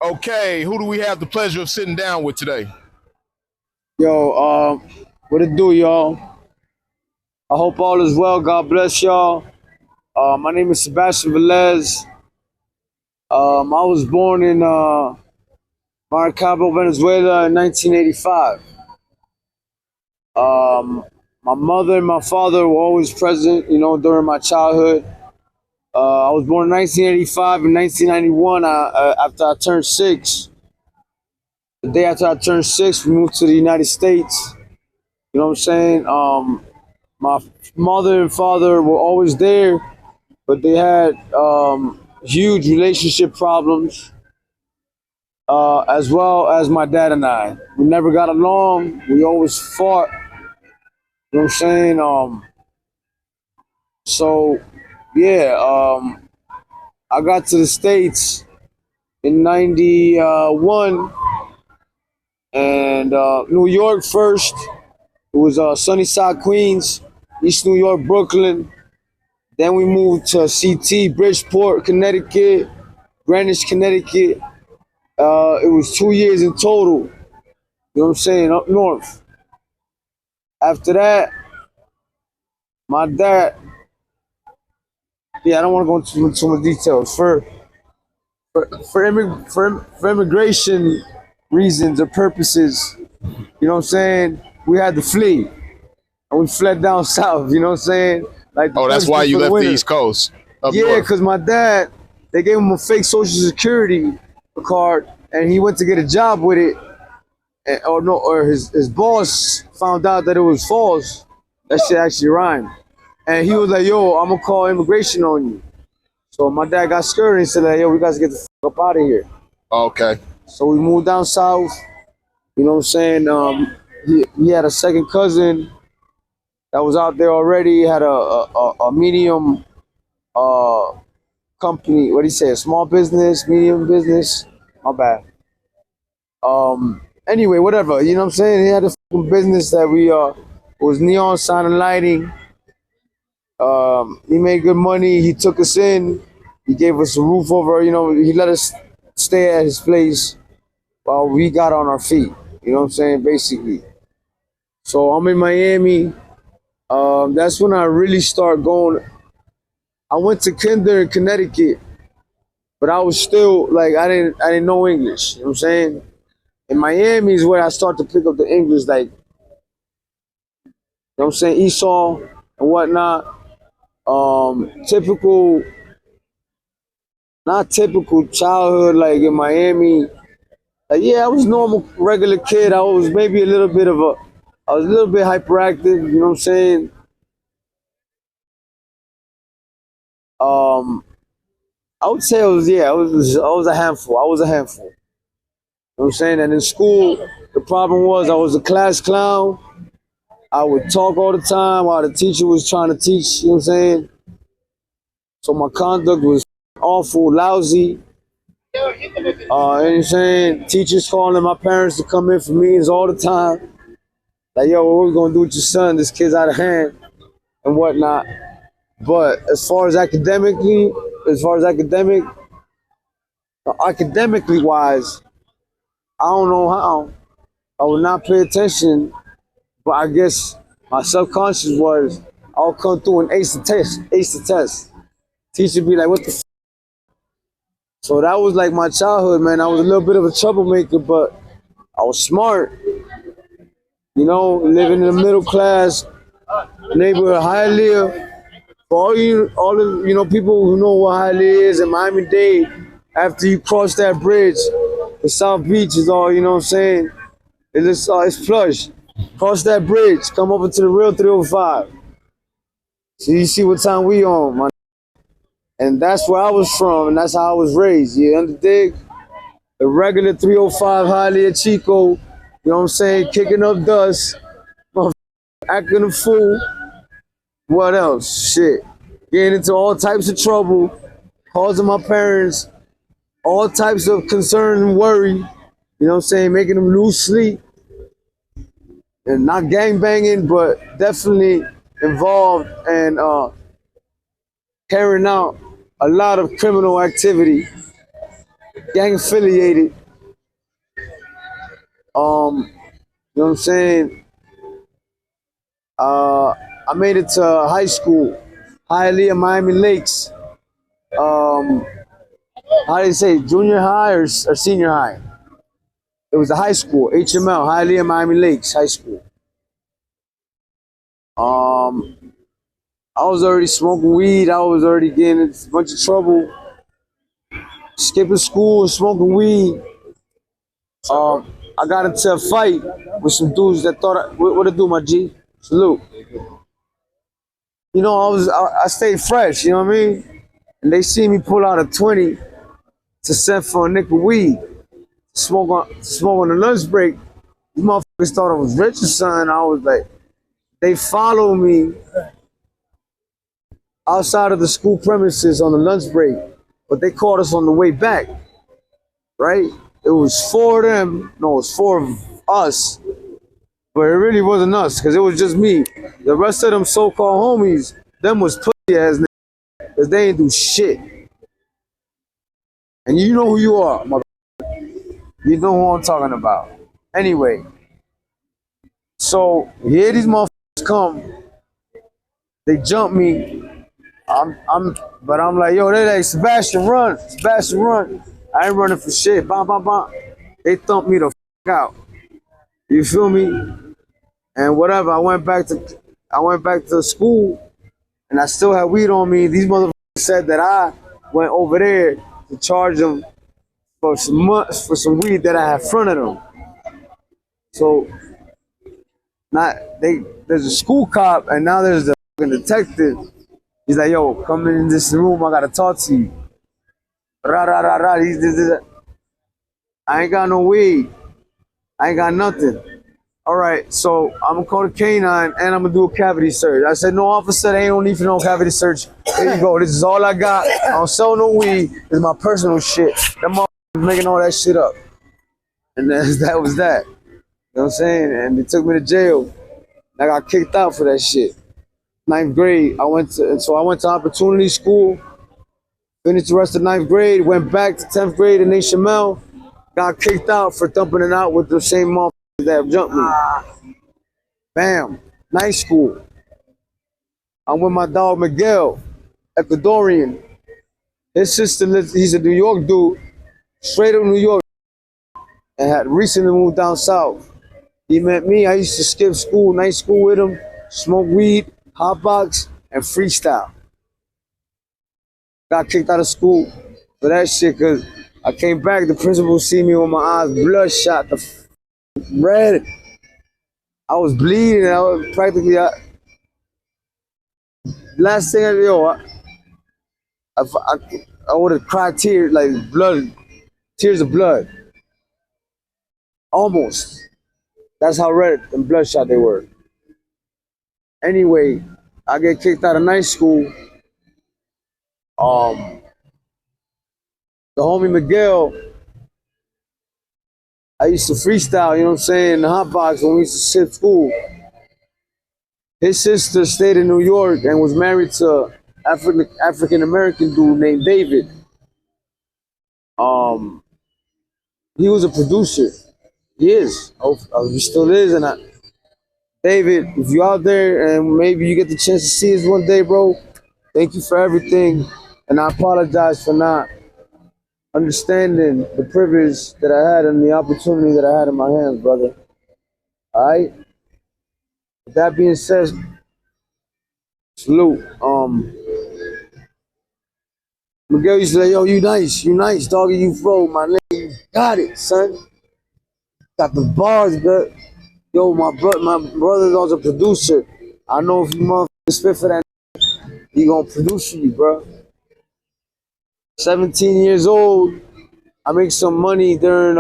Okay, who do we have the pleasure of sitting down with today? Yo, what it do, y'all? I hope all is well. God bless y'all. My name is Sebastian Velez. I was born in Maracaibo, Venezuela in 1985. My mother and my father were always present, during my childhood. I was born in 1985. In 1991, after I turned 6, the day after I turned 6, we moved to the United States. You know what I'm saying? My mother and father were always there, but they had huge relationship problems, as well as my dad and I. We never got along. We always fought. You know what I'm saying? So, yeah, I got to the States in 91 and New York first. It was Sunnyside, Queens, East New York, Brooklyn. Then we moved to CT, Bridgeport, Connecticut, Greenwich, Connecticut. It was 2 years in total, you know what I'm saying, up north. After that, my dad, I don't want to go into too much details. For immigration reasons or purposes, you know what I'm saying, we had to flee. And we fled down south, you know what I'm saying? Like Oh, that's why you left the East Coast. Yeah, because my dad, they gave him a fake Social Security card, and he went to get a job with it, or his boss found out that it was false. That shit actually rhymed, and he was like, "Yo, I'm gonna call immigration on you." So my dad got scared and he said, like, "Yo, we got to get the fuck up out of here." Okay. So we moved down south. You know what I'm saying? He had a second cousin that was out there already. He had a medium company. What do you say? A small business, medium business. My bad. Anyway, whatever. You know what I'm saying? He had a fucking business that we was neon sign and lighting. He made good money. He took us in. He gave us a roof over. He let us stay at his place while we got on our feet. You know what I'm saying? Basically. So I'm in Miami. That's when I really start going. I went to kinder in Connecticut, but I was still like I didn't know English. You know what I'm saying? In Miami is where I start to pick up the English, like, you know what I'm saying, Esau and whatnot. Typical, not typical childhood, like in Miami. Like, yeah, I was normal, regular kid. I was maybe I was a little bit hyperactive. You know what I'm saying? Um, I would say I was a handful. I was a handful. You know what I'm saying? And in school, the problem was I was a class clown. I would talk all the time while the teacher was trying to teach, you know what I'm saying? So my conduct was awful, lousy. You know what I'm saying? Teachers calling my parents to come in for meetings all the time. Like, yo, what we gonna do with your son? This kid's out of hand and whatnot. But as far as academically wise, I don't know how. I would not pay attention, but I guess my subconscious was I'll come through and ace the test. Teacher be like, what the f-? So that was like my childhood, man. I was a little bit of a troublemaker, but I was smart. Living in the middle class neighborhood, Hialeah. For all of people who know what Hialeah is in Miami-Dade, after you cross that bridge, the South Beach is all, you know what I'm saying? It's flush. Cross that bridge, come over to the real 305. So you see what time we on, man. And that's where I was from, and that's how I was raised. You underdig? The regular 305 Hialeah Chico, you know what I'm saying? Kicking up dust, acting a fool. What else? Shit. Getting into all types of trouble, causing my parents all types of concern and worry. You know what I'm saying? Making them lose sleep. And not gang banging, but definitely involved and carrying out a lot of criminal activity. gang affiliated. You know what I'm saying? I made it to high school, Hialeah, Miami Lakes. How do you say, junior high or senior high? It was a high school, HML, Hialeah, Miami Lakes High School. I was already smoking weed. I was already getting in a bunch of trouble. Skipping school, smoking weed. I got into a fight with some dudes that thought, what it do, my G? Salute. You know, I stayed fresh, you know what I mean? And they see me pull out a 20 to send for a nickel weed, smoke on the lunch break. These motherfuckers thought I was rich or something. I was like, they followed me outside of the school premises on the lunch break, but they caught us on the way back, right? It was four of them, no, it was four of us, but it really wasn't us, because it was just me. The rest of them so-called homies, them was pussy ass niggas, because they ain't do shit. And you know who you are, mother. You know who I'm talking about. Anyway, so here these motherfuckers come, they jump me. But I'm like, yo, they like, Sebastian, run, Sebastian, run. I ain't running for shit. Bam, bam, bam. They thumped me the fuck out. You feel me? And whatever. I went back to school, and I still had weed on me. These motherfuckers said that I went over there to charge them for some weed that I had fronted them. So there's a school cop, and now there's the fucking detective. He's like, yo, come in this room. I gotta talk to you. Rah, rah, rah, rah. I ain't got no weed. I ain't got nothing. All right, so I'm gonna call the canine and I'm gonna do a cavity search. I said, no, officer, they ain't no need for no cavity search. Here you go. This is all I got. I don't sell no weed. This is my personal shit. That motherfucker making all that shit up. And that was that. You know what I'm saying? And they took me to jail. I got kicked out for that shit. 9th grade, I went to opportunity school, finished the rest of 9th grade, went back to 10th grade in HML, got kicked out for thumping it out with the same motherfuckers that jumped me. Bam, night school. I'm with my dog Miguel, Ecuadorian. His sister lives, he's a New York dude, straight up New York, and had recently moved down south. He met me, I used to skip school, night school with him, smoke weed, hotbox, and freestyle. Got kicked out of school for that shit because I came back, the principal see me with my eyes bloodshot, red. I was bleeding, I was practically, last thing I would have cried tears, like blood, tears of blood. Almost. That's how red and bloodshot they were. Anyway, I get kicked out of night school. The homie Miguel, I used to freestyle, you know what I'm saying, in the hotbox when we used to skip school. His sister stayed in New York and was married to an African-American dude named David. He was a producer. He is. He still is. And David, if you're out there and maybe you get the chance to see us one day, bro, thank you for everything. And I apologize for not understanding the privilege that I had and the opportunity that I had in my hands, brother. All right? With that being said, salute. Miguel used to say, yo, you nice, doggy, you flow, my nigga, you got it, son. Got the bars, but yo, my brother's also a producer. I know if you motherfuckers spit for that, he gonna produce you, bro. 17 years old, I make some money during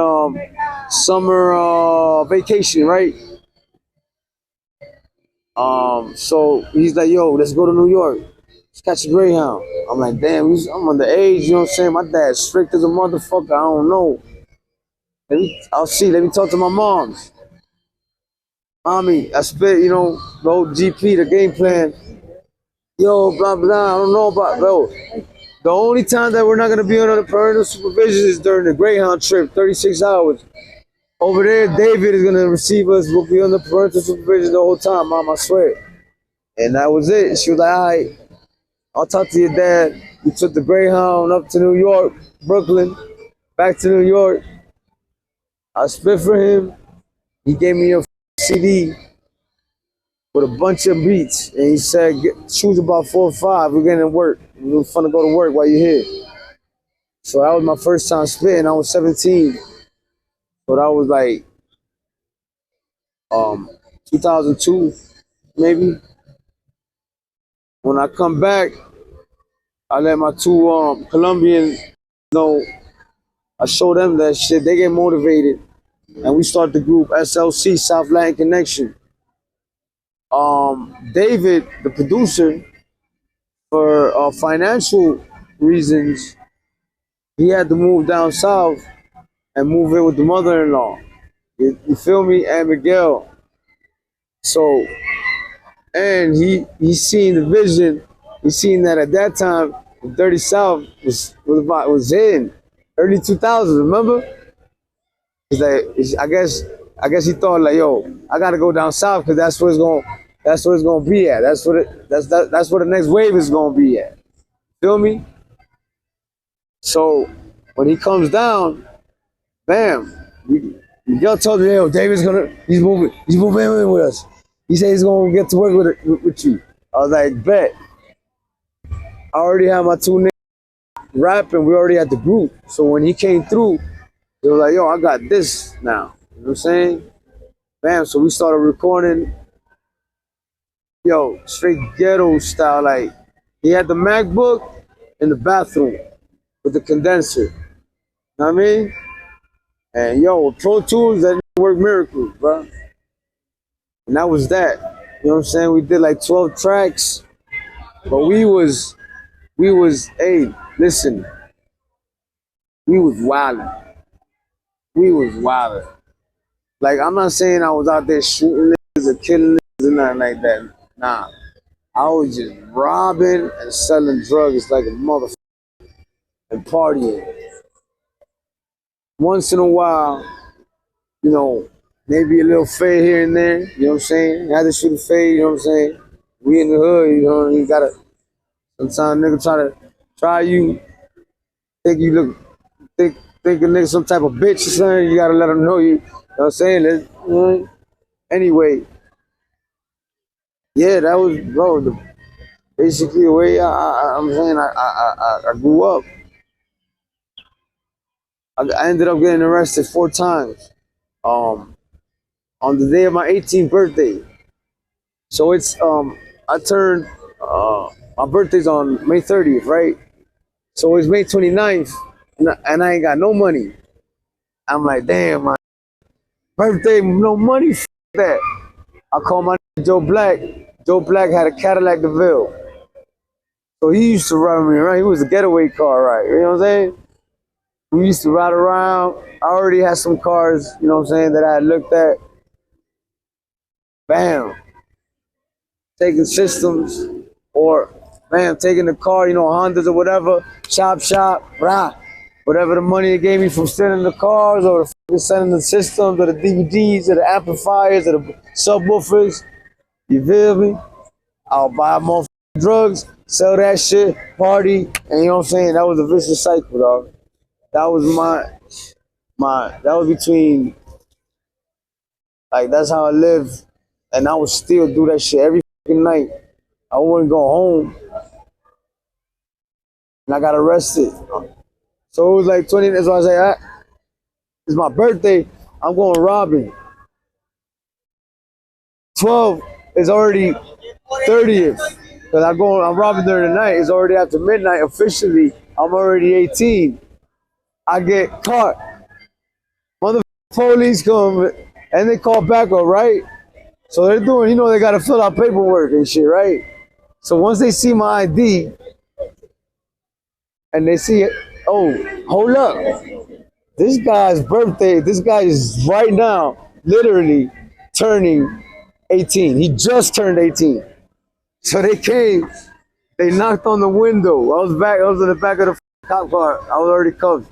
summer vacation, right? So he's like, yo, let's go to New York. Let's catch a Greyhound. I'm like, damn, I'm underage, you know what I'm saying? My dad's strict as a motherfucker, I don't know. I'll see, let me talk to my moms. Mommy, I spit, you know, the whole GP, the game plan. Yo, blah, blah, I don't know about, bro. The only time that we're not gonna be under parental supervision is during the Greyhound trip, 36 hours. Over there, David is gonna receive us. We'll be under parental supervision the whole time, Mom, I swear. And that was it. She was like, all right, I'll talk to your dad. We took the Greyhound up to New York, Brooklyn, back to New York. I spit for him. He gave me a CD with a bunch of beats. And he said, choose about 4 or 5. We're getting to work. It was fun to go to work while you're here. So that was my first time spitting. I was 17. So that was like 2002, maybe. When I come back, I let my 2 Colombian know. I show them that shit. They get motivated. And we start the group SLC, South Latin Connection. David, the producer, for financial reasons, he had to move down south and move in with the mother-in-law. You feel me? And Miguel. So, and he seen the vision. He seen that at that time, the Dirty South was in early 2000s. Remember? He's like, I guess he thought like, yo, I gotta go down south because that's where it's gonna be at. That's where the next wave is gonna be at. Feel me? So when he comes down, bam, Miguel told me, yo, he's moving in with us. He said he's gonna get to work with you. I was like, bet. I already had my 2 niggas rapping. We already had the group. So when he came through, they were like, yo, I got this now. You know what I'm saying? Bam. So we started recording, yo, straight ghetto style. Like, he had the MacBook in the bathroom with the condenser. You know what I mean? And yo, Pro Tools, that worked miracles, bro. And that was that. You know what I'm saying? We did like 12 tracks. But we was, hey, listen, we was wildin'. We was wildin'. Like, I'm not saying I was out there shooting niggas or killing niggas or nothing like that. Nah. I was just robbing and selling drugs like a motherfucker and partying. Once in a while, you know, maybe a little fade here and there, you know what I'm saying? Had to shoot a fade, you know what I'm saying? We in the hood, you know, you gotta, sometimes nigga try you, think a nigga some type of bitch or something, you gotta let them know you know what I'm saying? Anyway, yeah, that was, bro, basically the way I'm saying I grew up. I ended up getting arrested 4 times on the day of my 18th birthday. So it's I turned my birthday's on May 30th, right? So it's May 29th, and I ain't got no money. I'm like, damn, my birthday, no money, f that. I called my nigga Joe Black. Joe Black had a Cadillac DeVille. So he used to ride me around. He was a getaway car, right? You know what I'm saying? We used to ride around. I already had some cars, you know what I'm saying, that I had looked at. Bam. Taking systems, or bam, taking the car, you know, Hondas or whatever, shop, rah. Whatever the money they gave me from selling the cars or selling the systems or the DVDs or the amplifiers or the subwoofers. You feel me? I'll buy more drugs, sell that shit, party, and you know what I'm saying? That was a vicious cycle, dog. That was that was between, like, that's how I live, and I would still do that shit every fucking night. I wouldn't go home, and I got arrested. So it was like 20, that's why I say, it's my birthday, I'm going robbing. 12 is already 30th, because I'm robbing during the night. It's already after midnight officially. I'm already 18. I get caught. Motherfucking police come and they call backup, right? So they're doing, you know, they gotta fill out paperwork and shit, right? So once they see my ID and they see it, oh, hold up. This guy's birthday, this guy is right now literally turning 18. He just turned 18. So they came They knocked on the window. I was in the back of the cop car. I was already cuffed.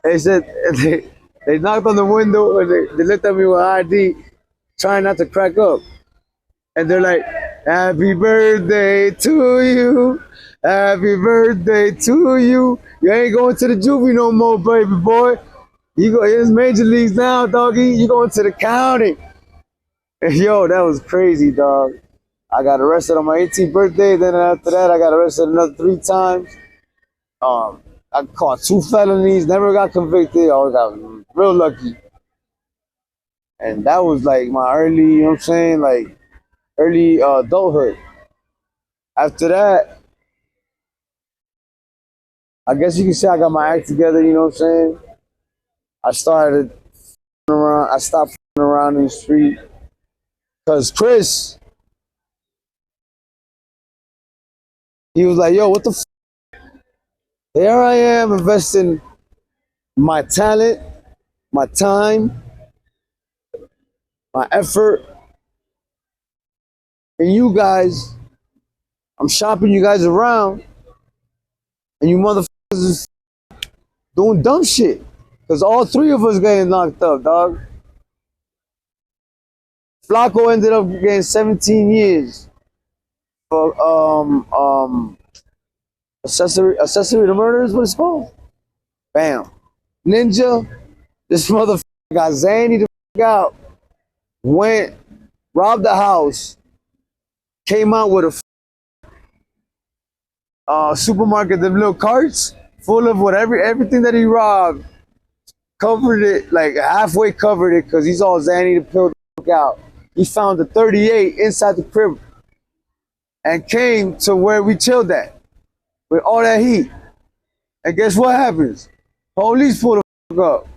They said they knocked on the window and they looked at me with ID, trying not to crack up. And they're like, "Happy birthday to you. Happy birthday to you. You ain't going to the juvie no more, baby boy. You go, it's major leagues now, doggy. You going to the county." And yo, that was crazy, dog. I got arrested on my 18th birthday. Then after that, I got arrested another 3 times. I caught 2 felonies. Never got convicted. I got real lucky. And that was like my early, you know what I'm saying, like early adulthood. After that, I guess you can say I got my act together. You know what I'm saying? I started around. I stopped around in the street because Chris, he was like, "Yo, what the? Here I am investing my talent, my time, my effort in you guys. I'm shopping you guys around, and you motherfuckers is doing dumb shit. Cause all 3 of us getting knocked up, dog. Flacco ended up getting 17 years for accessory to murder is what it's called. Bam. Ninja, this motherfucker got zany the fuck out. Went, robbed the house, came out with a supermarket, them little carts full of whatever, everything that he robbed, covered it, like halfway covered it, because he's all zany to pill the fuck out. He found the 38 inside the crib and came to where we chilled at with all that heat. And guess what happens? Police pull the fuck up.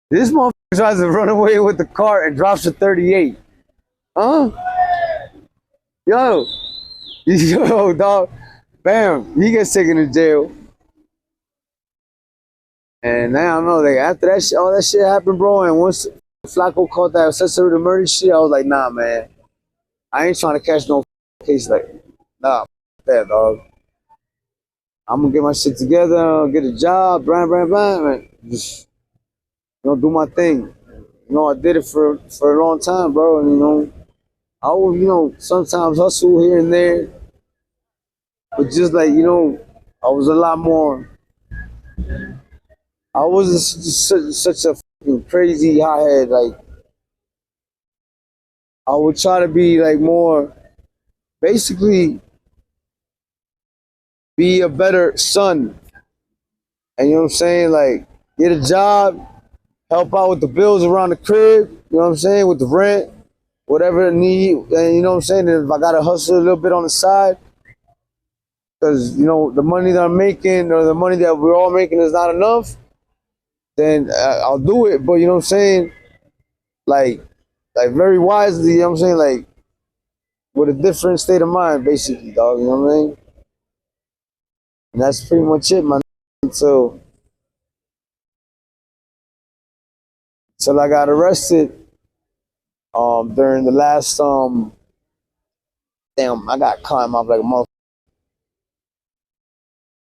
This motherfucker tries to run away with the car and drops the 38. Huh? Yo, dog. Bam, he gets taken to jail. And now I don't know, like after that shit, all that shit happened, bro. And once Flacco caught that accessory to murder shit, I was like, nah, man. I ain't trying to catch no case like nah, that dog. I'm gonna get my shit together, get a job, and just do my thing. I did it for a long time, bro. And I will, sometimes hustle here and there, but just like I was a lot more. I was such a fucking crazy hothead. Like I would try to be like more, basically, be a better son. And you know what I'm saying? Like get a job, help out with the bills around the crib. You know what I'm saying? With the rent, whatever the need. And you know what I'm saying? And if I gotta hustle a little bit on the side, because the money that I'm making or the money that we're all making is not enough, then I'll do it. But you know what I'm saying? Like very wisely, you know what I'm saying? Like with a different state of mind, basically, dog. You know what I mean? And that's pretty much it, man. Until I got arrested during the last damn, I got caught in my like a motherfucker.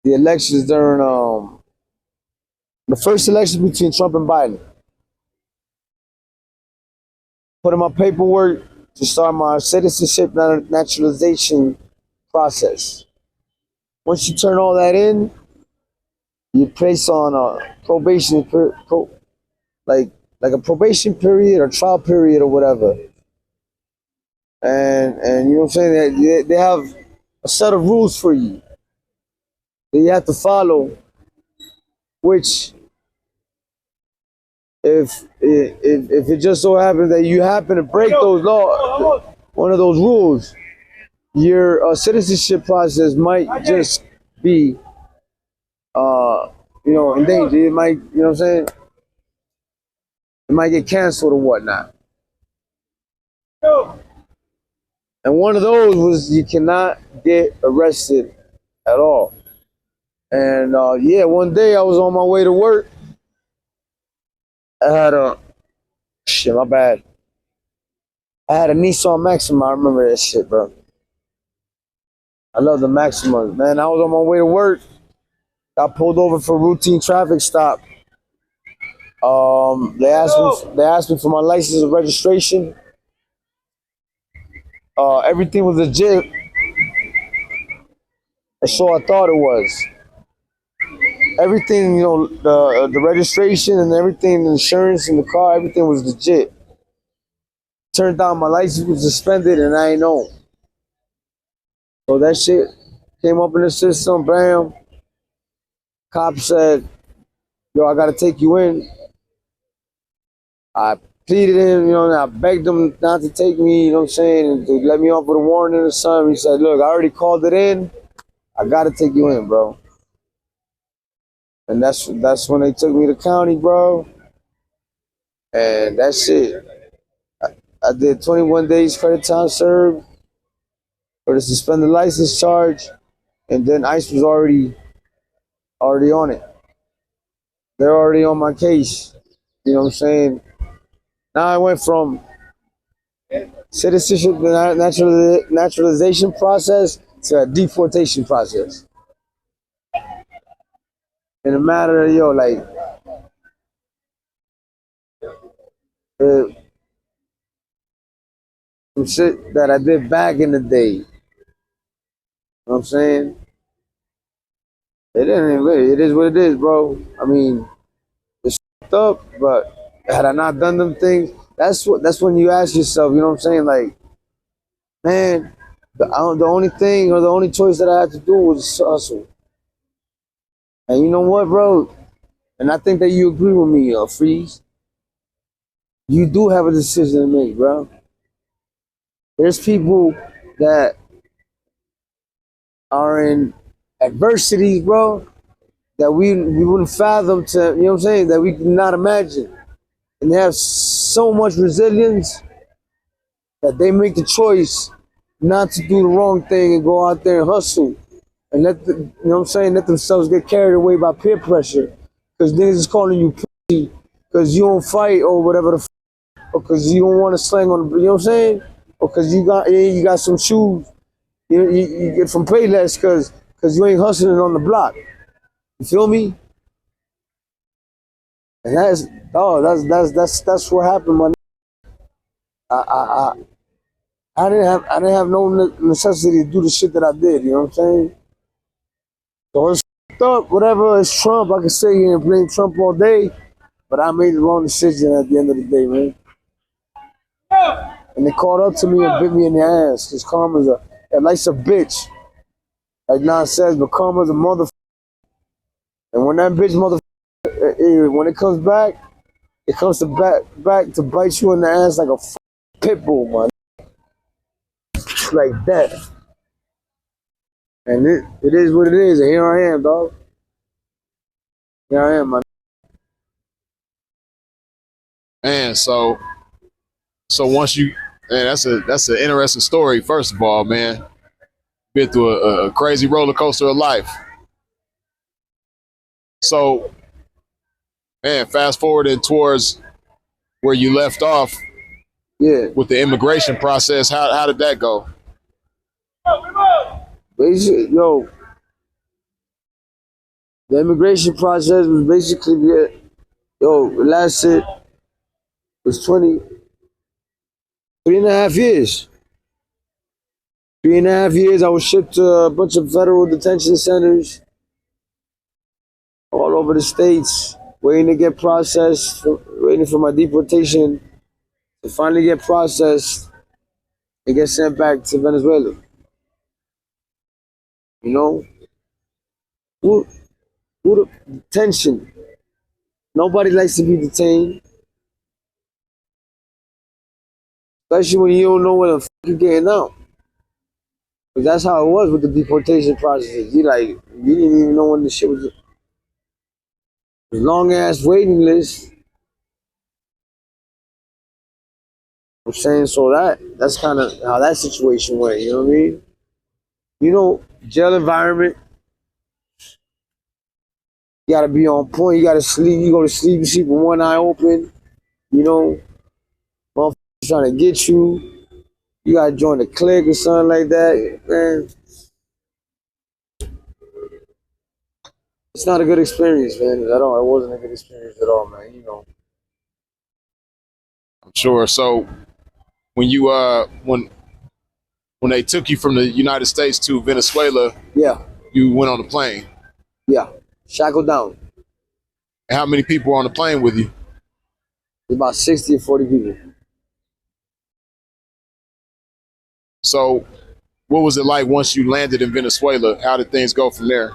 The elections during the first election between Trump and Biden. Put in my paperwork to start my citizenship naturalization process. Once you turn all that in, you place on a probation, like a probation period or trial period or whatever. And you know what I'm saying? They have a set of rules for you that you have to follow, which if it just so happens that you happen to break those laws, one of those rules, your citizenship process might just be in danger. It might, you know what I'm saying? It might get canceled or whatnot. And one of those was you cannot get arrested at all. And one day I was on my way to work. I had my bad. I had a Nissan Maxima. I remember that shit, bro. I love the Maxima, man. I was on my way to work. Got pulled over for a routine traffic stop. They asked me for my license and registration. Everything was legit, and so I thought it was. Everything, the registration and everything, the insurance and the car, everything was legit. Turned out my license was suspended and I ain't know. So that shit came up in the system, bam. Cop said, yo, I gotta take you in. I pleaded him, and I begged him not to take me, you know what I'm saying, and to let me off with a warning or something. He said, look, I already called it in. I gotta take you in, bro. And that's when they took me to county, bro. And that's it. I did 21 days credit time served for the suspended license charge, and then ICE was already on it. They're already on my case. You know what I'm saying? Now I went from citizenship naturalization process to a deportation process. In a matter of some shit that I did back in the day. You know what I'm saying? It is what it is, bro. I mean, it's fucked up, but had I not done them things, that's when you ask yourself, you know what I'm saying? Like, man, the only thing or the only choice that I had to do was hustle. And you know what, bro? And I think that you agree with me, Freeze. You do have a decision to make, bro. There's people that are in adversities, bro, that we wouldn't fathom to, you know what I'm saying, that we could not imagine. And they have so much resilience that they make the choice not to do the wrong thing and go out there and hustle and let themselves get carried away by peer pressure because niggas is calling you pussy because you don't fight or whatever or because you don't want to slang on the, you know what I'm saying, or because you got some shoes you get from Payless because you ain't hustling on the block. You feel me? And that's what happened, man. I didn't have no necessity to do the shit that I did. You know what I'm saying? So it's fucked up. Whatever, it's Trump. I can sit here and blame Trump all day, but I made the wrong decision at the end of the day, man. And they caught up to me and bit me in the ass. Cause karma's life's a bitch. Like Nas says, but karma's a motherfucker. And when that bitch when it comes back, it comes back to bite you in the ass like a pit bull, man. Like that. And it is what it is. And here I am, dog. Here I am, man. Man, so once you, man, that's an interesting story. First of all, man, been through a crazy roller coaster of life. So, man, fast forwarding towards where you left off, yeah, with the immigration process. How did that go? Basically, the immigration process was basically it lasted was 3.5 years. 3.5 years, I was shipped to a bunch of federal detention centers all over the states, waiting to get processed, waiting for my deportation to finally get processed and get sent back to Venezuela. You know? Who the detention? Nobody likes to be detained. Especially when you don't know when the fuck you're getting out. Because that's how it was with the deportation process. You didn't even know when the shit was. Long ass waiting list. I'm saying, so that's kind of how that situation went, you know what I mean? You know, jail environment, you gotta be on point, you gotta sleep, you go to sleep, you sleep with one eye open, you know, motherfuckers trying to get you, You gotta join a clique or something like that, man. It's not a good experience, man, at all. It wasn't a good experience at all, man. I'm sure. So when you when they took you from the United States to Venezuela, Yeah, you went on the plane. yeah. Shackle down. And how many people were on the plane with you? There's about 60 or 40 people. So what was it like once you landed in Venezuela? How did things go from there?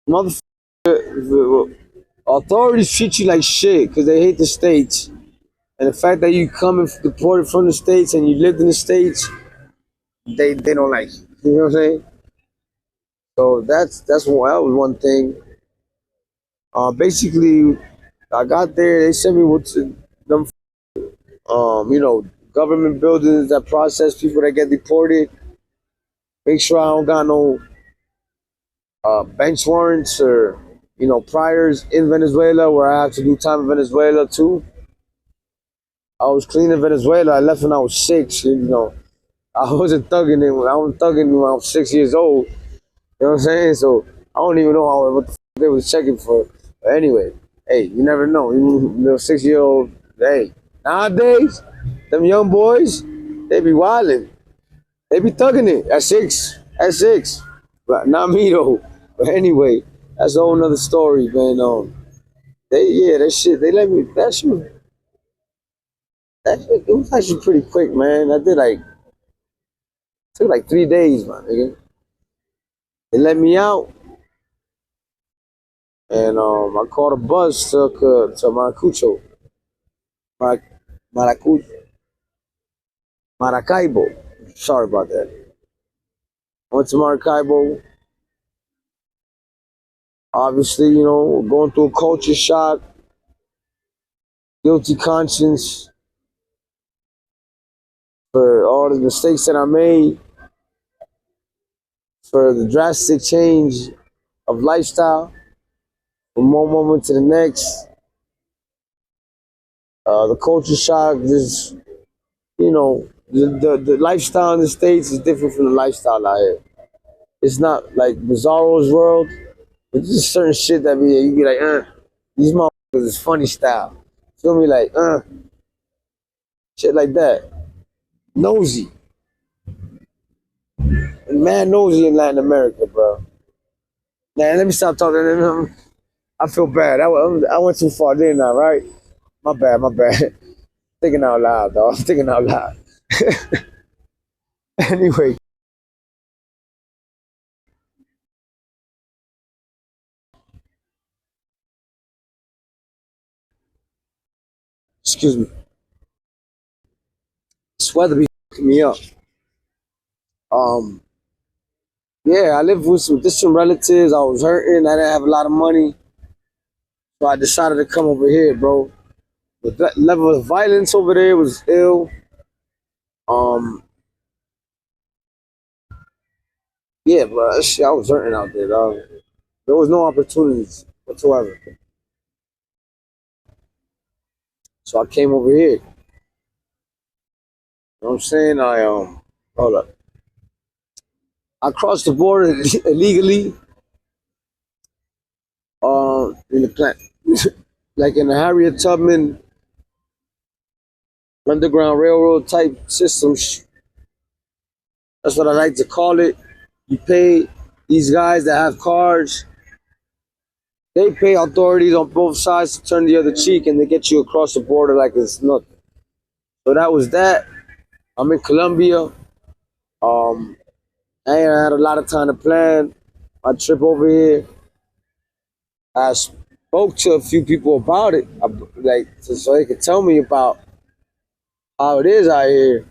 Motherfucker, authorities treat you like shit because they hate the states. And the fact that you coming deported from the states and you lived in the states, they don't like you. You know what I'm saying? So that was one thing. Basically, I got there. They sent me to them, government buildings that process people that get deported. Make sure I don't got no bench warrants or priors in Venezuela where I have to do time in Venezuela too. I was clean in Venezuela. I left when I was 6. I wasn't thugging it. I was thugging when I was 6 years old. You know what I'm saying? So I don't even know what the they was checking for. But anyway, hey, you never know. You little 6 year old. Hey, nowadays, them young boys, they be wilding. They be thugging it at 6. At 6, but not me though. But anyway, that's a whole nother story, man. That shit. They let me. That shit. It was actually pretty quick, man. I did took like 3 days, man. Nigga. They let me out, and I caught a bus to Maracucho, Mar- Maracu- Maracaibo. Sorry about that. I went to Maracaibo. Obviously, going through a culture shock, guilty conscience for all the mistakes that I made, for the drastic change of lifestyle from one moment to the next. The culture shock, just the lifestyle in the States is different from the lifestyle out here. It's not like Bizarro's world. It's just certain shit that you be like, these motherfuckers is funny style. Feel me? Like, shit like that. Nosy. Man nosy in Latin America, bro. Man, let me stop talking. I feel bad. I went too far, didn't I, right? My bad, my bad. Thinking out loud, dog. Thinking out loud. Anyway, excuse me. This weather be fucking me up. Um, yeah, I lived with some distant relatives. I was hurting. I didn't have a lot of money. So I decided to come over here, bro. The level of violence over there was ill. Um, yeah, bro, that shit, I was hurting out there, dog. There was no opportunities whatsoever. So I came over here. You know what I'm saying? Hold up. I crossed the border illegally. In the plant, like in the Harriet Tubman Underground Railroad type systems. That's what I like to call it. You pay these guys that have cars. They pay authorities on both sides to turn the other cheek, and they get you across the border like it's nothing. So that was that. I'm in Colombia. Um, I ain't had a lot of time to plan my trip over here. I spoke to a few people about it, so they could tell me about how it is out here,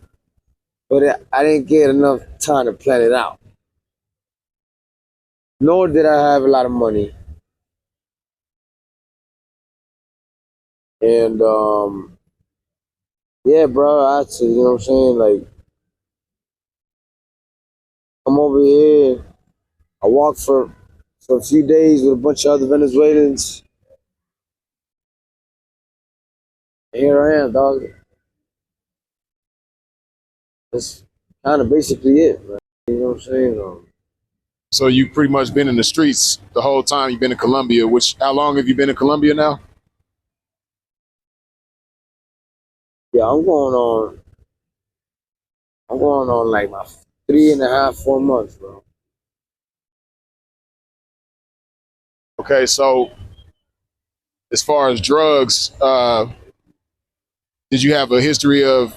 but I didn't get enough time to plan it out. Nor did I have a lot of money, and yeah, bro, I had to, you know what I'm saying, like come over here. I walked for a few days with a bunch of other Venezuelans. here I am, dog. That's kind of basically it, man. You know what I'm saying? So you pretty much been in the streets the whole time you've been in Colombia. Which how long have you been in Colombia now? Yeah, I'm going on like my 3.5, 4 months, bro. Okay, so as far as drugs, did you have a history of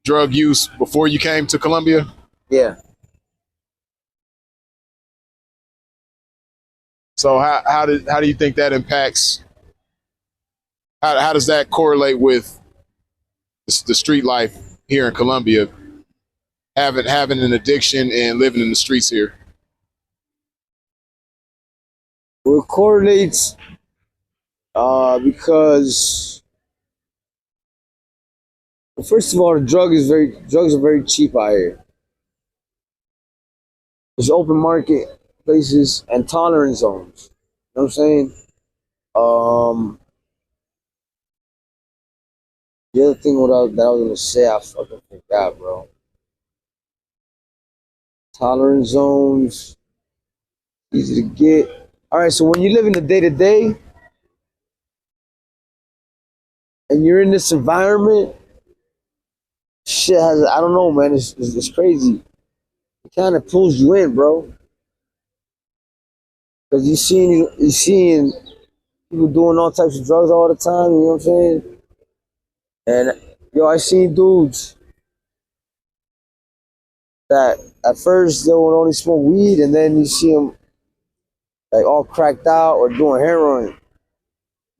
drug use before you came to Colombia? Yeah. So how do you think that impacts? How does that correlate with the street life here in Colombia? Having an addiction and living in the streets here. Well, it correlates because well, first of all, drugs are very cheap out here. There's open market places and tolerance zones. You know what I'm saying? Um, the other thing that I was gonna say, I fucking forgot, bro. Tolerance zones, easy to get. All right, so when you live in the day to day and you're in this environment, shit has, I don't know, man, it's crazy. It kind of pulls you in, bro. Because you seeing people doing all types of drugs all the time, you know what I'm saying? And yo, I seen dudes that at first they would only smoke weed, and then you see them like all cracked out or doing heroin.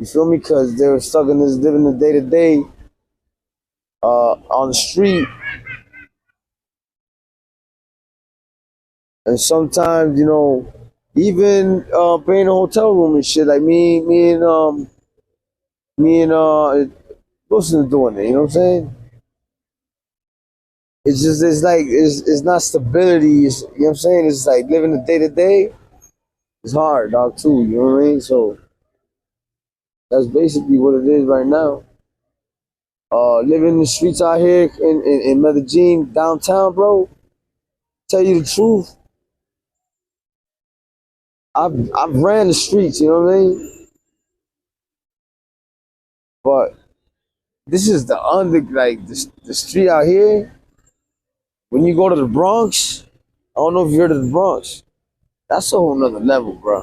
You feel me? Because they were stuck in this living the day to day on the street, and sometimes even paying a hotel room and shit. Like me and Wilson are doing it. You know what I'm saying? It's just it's not stability. You know what I'm saying? It's like living the day to day. It's hard, dog. Too. You know what I mean? So that's basically what it is right now. Living in the streets out here in Medellin, downtown, bro. Tell you the truth, I've ran the streets. You know what I mean? But this is the street out here. When you go to the Bronx, I don't know if you heard of the Bronx. That's a whole nother level, bro.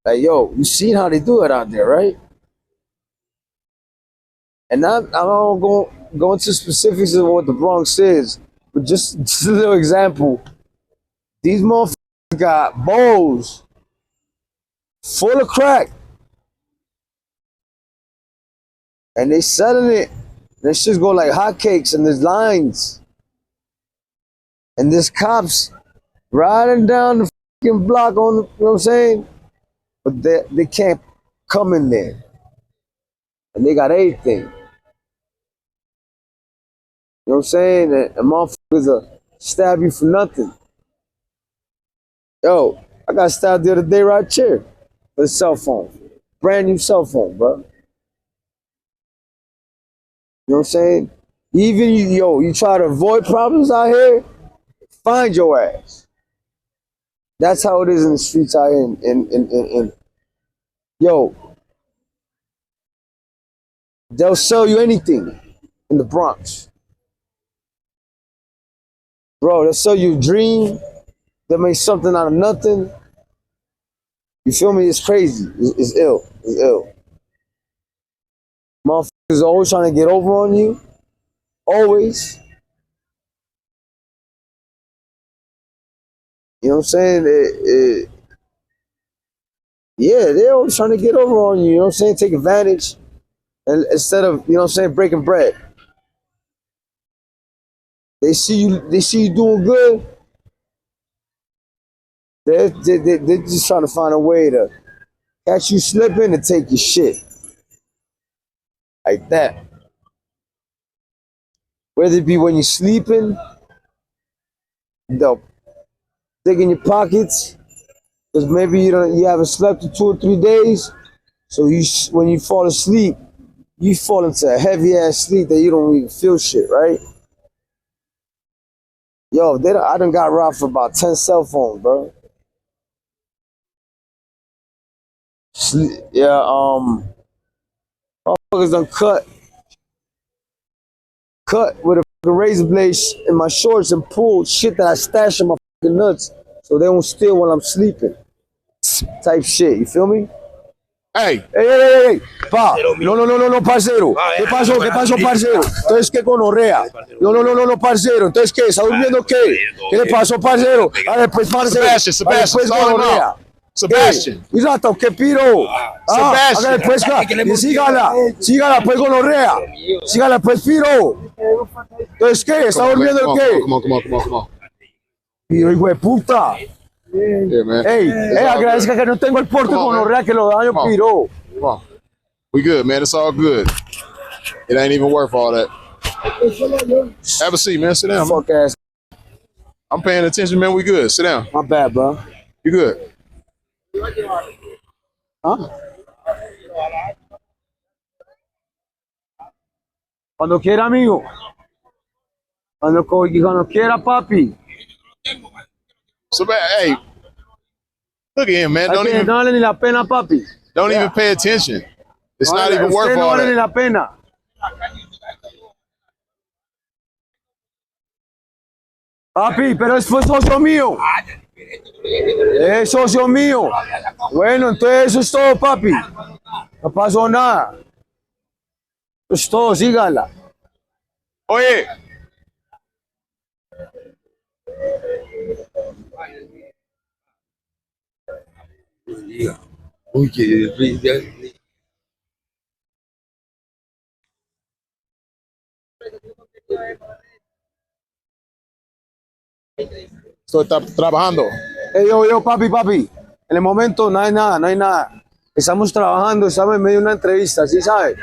Like, yo, you seen how they do it out there, right? And I don't go into specifics of what the Bronx is, but just a little example. These motherfuckers got bowls full of crack, and they selling it. That shit go like hotcakes, and there's lines, and there's cops riding down the fucking block on, you know what I'm saying? But they can't come in there, and they got everything. You know what I'm saying? And motherfuckers stab you for nothing. Yo, I got stabbed the other day right here with a cell phone. Brand new cell phone, bro. You know what I'm saying? Even you try to avoid problems out here, find your ass. That's how it is in the streets out here. Yo, they'll sell you anything in the Bronx. Bro, they'll sell you a dream. They'll make something out of nothing. You feel me? It's crazy. It's ill. It's ill. Motherfuckers always trying to get over on you. Always. You know what I'm saying? Yeah, they're always trying to get over on you. You know what I'm saying? Take advantage. And instead of, you know what I'm saying, breaking bread. They see you doing good. They're just trying to find a way to catch you slipping and take your shit. Like that. Whether it be when you're sleeping, they'll dig in your pockets. Because maybe you haven't slept in 2 or 3 days. So when you fall asleep, you fall into a heavy ass sleep that you don't even feel shit, right? Yo, I done got robbed for about 10 cell phones, bro. Yeah, motherfuckers done cut with a fucking razor blade in my shorts and pulled shit that I stashed in my fucking nuts so they don't steal while I'm sleeping. Type shit, you feel me? Hey, Ey, pa, no, parcero. ¿Qué pasó, parcero? Entonces, ¿qué gonorrea? No, parcero. Entonces, ¿qué? ¿Está durmiendo qué? ¿Qué le pasó, parcero? A después, parcero. Sebastian, Después, gonorrea. Sebastian. ¿Y rato, qué piro? Sebastian. Después, sígala, pues, gonorrea. Sígala, pues, piro. Entonces, ¿qué? ¿Está durmiendo el qué? Come on. Piro, hijo de puta. Yeah, man. Agradezca que no tengo el porte gonorrea que lo daño, piro. Come on. We good, man. It's all good. It ain't even worth all that. Have a seat, man. Sit down. Fuck ass. I'm paying attention, man. We good. Sit down. My bad, bro. You good? Huh? Cuando quiera, amigo. Cuando quiera, papi. So, hey, look at him, man. No vale ni la pena, papi. Don't even pay attention. It's not even worth no all vale ni that. la pena. Papi, pero es socio mío. Es socio mío. Bueno, entonces eso es todo, papi. No pasó nada. Eso es todo, sígala. Oye. Uy, que Estoy trabajando. Yo, papi. En el momento no hay nada. Estamos trabajando, estamos en medio de una entrevista, ¿sí sabe?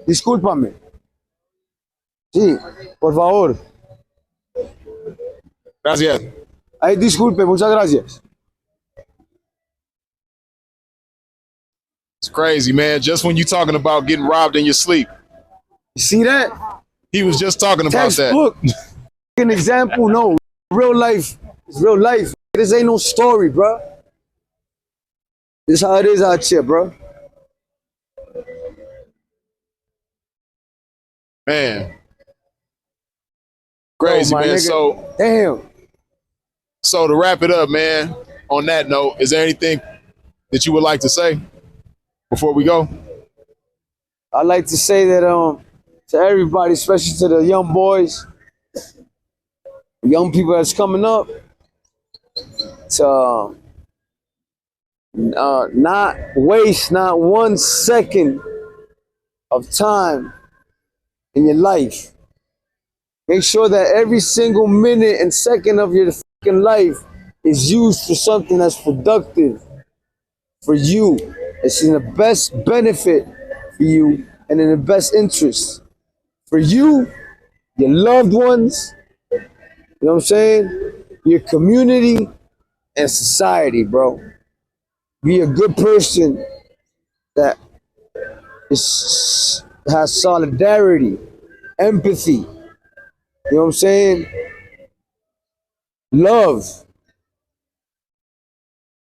Discúlpame. Sí, por favor. Gracias. Ay, disculpe, muchas gracias. It's crazy, man. Just when you're talking about getting robbed in your sleep. You see that? He was just talking about Textbook. An example, no. Real life. It's real life. This ain't no story, bro. This how it is out here, bro. Man. Crazy, man. Nigga. Damn. So to wrap it up, man, on that note, is there anything that you would like to say before we go? I'd like to say that to everybody, especially to the young boys, young people that's coming up, to not waste not 1 second of time in your life. Make sure that every single minute and second of your fucking life is used for something that's productive for you. It's in the best benefit for you and in the best interest for you, your loved ones, you know what I'm saying? Your community and society, bro. Be a good person that has solidarity, empathy, you know what I'm saying? Love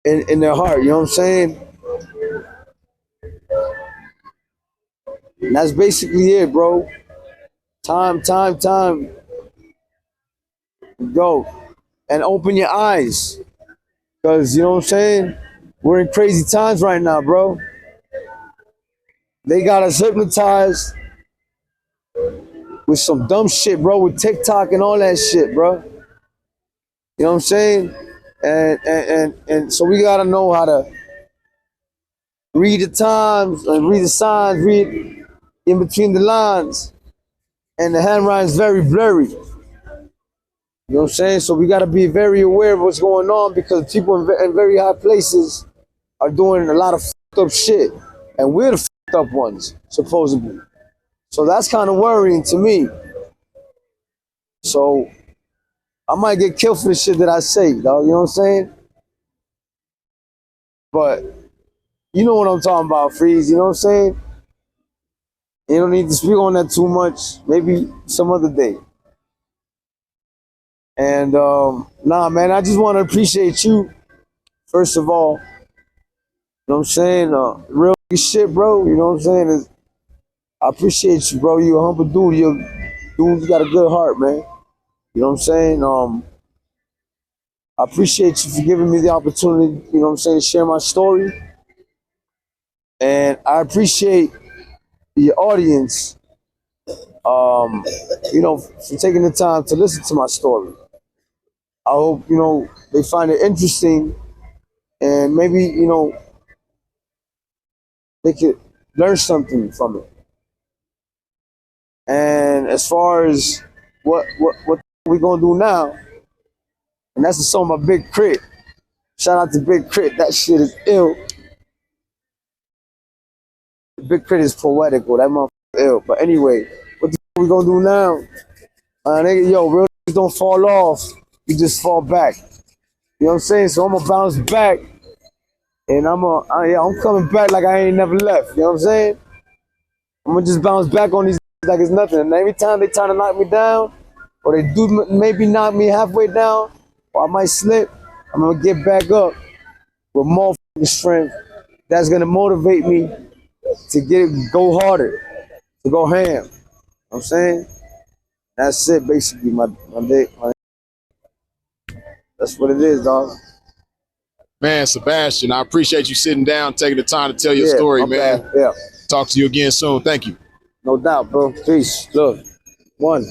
in their heart, you know what I'm saying? And that's basically it, bro. Time. Go and open your eyes. Because, you know what I'm saying? We're in crazy times right now, bro. They got us hypnotized with some dumb shit, bro, with TikTok and all that shit, bro. You know what I'm saying? And so we gotta know how to read the times, read the signs, read in between the lines. And the handwriting is very blurry. You know what I'm saying? So we gotta be very aware of what's going on because people in very high places are doing a lot of fucked up shit. And we're the fucked up ones, supposedly. So that's kind of worrying to me. So I might get killed for the shit that I say, dog. You know what I'm saying? But you know what I'm talking about, Freeze. You know what I'm saying? You don't need to speak on that too much. Maybe some other day. And nah, man, I just want to appreciate you, first of all. You know what I'm saying? Real shit, bro. You know what I'm saying? I appreciate you, bro. You a humble dude. You got a good heart, man. You know what I'm saying? I appreciate you for giving me the opportunity, you know what I'm saying, to share my story. And I appreciate the audience, you know, for taking the time to listen to my story. I hope, you know, they find it interesting and maybe, you know, they could learn something from it. And as far as what we gonna do now, and that's the song by Big Crit. Shout out to Big Crit. That shit is ill. Big Crit is poetical. That motherfucker ill. But anyway, what the we gonna do now? Nigga, yo, real don't fall off. You just fall back. You know what I'm saying? So I'm gonna bounce back, and I'm coming back like I ain't never left. You know what I'm saying? I'm gonna just bounce back on these like it's nothing. And every time they try to knock me down, or they do maybe knock me halfway down, or I might slip, I'm gonna get back up with more strength. That's gonna motivate me to go harder, to go ham. You know what I'm saying? That's it, basically, my day. That's what it is, dog. Man, Sebastian, I appreciate you sitting down, taking the time to tell your story, man. Yeah. Talk to you again soon. Thank you. No doubt, bro. Peace. Love. One.